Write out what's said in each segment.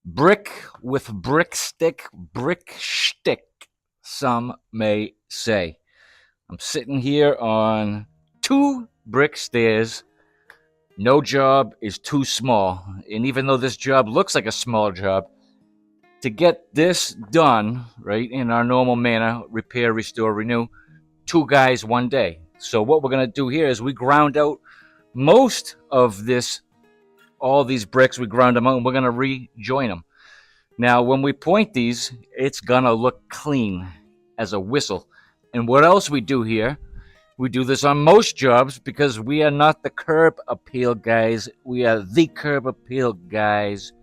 Brick with brick shtick, some may say. I'm sitting here on 2 brick stairs. No job is too small. And even though this job looks like a small job, to get this done, right, in our normal manner, repair, restore, renew, 2 guys, 1 day. So what we're going to do here is we ground out most of this, all these bricks, we ground them out, and we're going to rejoin them. Now, when we point these, it's gonna look clean as a whistle. And what else we do here? We do this on most jobs because we are not the curb appeal guys. We are the curb appeal guys.com.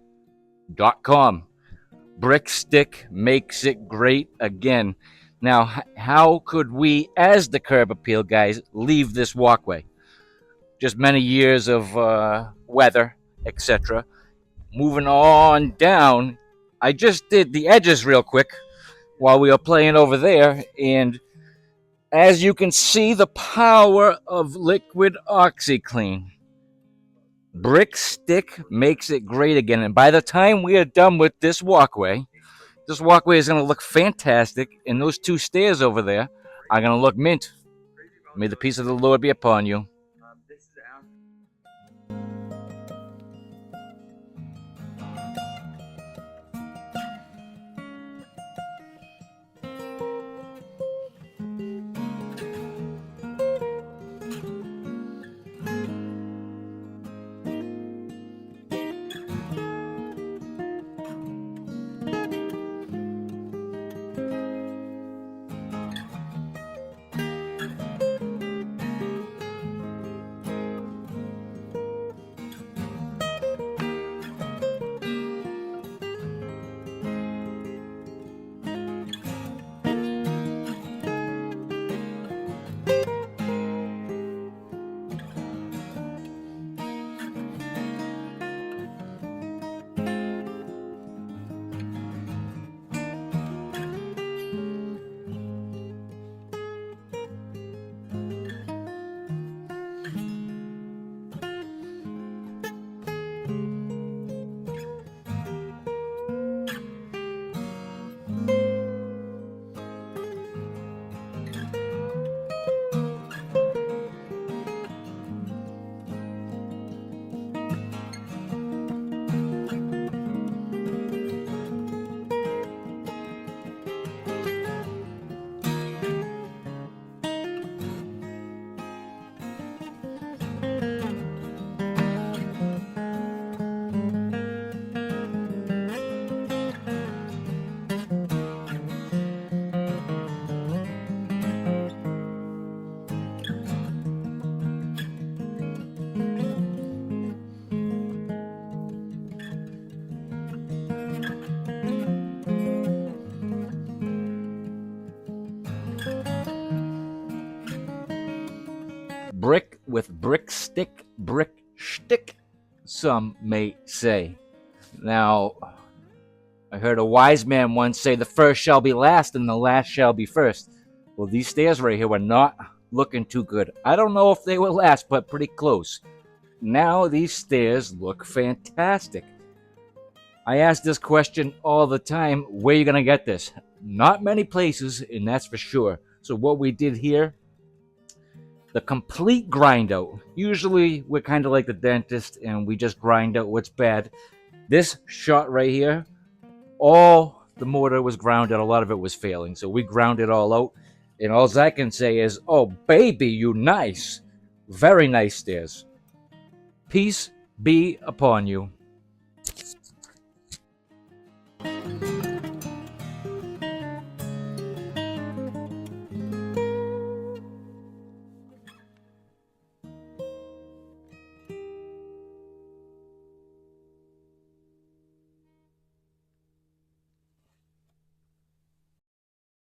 Brick stick makes it great again. Now, how could we, as the curb appeal guys, leave this walkway? Just many years of weather, etc. Moving on down, I just did the edges real quick while we were playing over there, and as you can see, the power of liquid OxyClean. Brick stick makes it great again, and by the time we are done with this walkway is going to look fantastic, and those 2 stairs over there are going to look mint. May the peace of the Lord be upon you. Brick with brick shtick, some may say. Now, I heard a wise man once say, the first shall be last and the last shall be first. Well, these stairs right here were not looking too good. I don't know if they will last, but pretty close. Now these stairs look fantastic. I ask this question all the time, where are you going to get this? Not many places, and that's for sure. So what we did here, the complete grind out. Usually we're kind of like the dentist and we just grind out what's bad. This shot right here, all the mortar was ground out. A lot of it was failing. So we ground it all out. And all I can say is, oh, baby, you nice. Very nice stairs. Peace be upon you.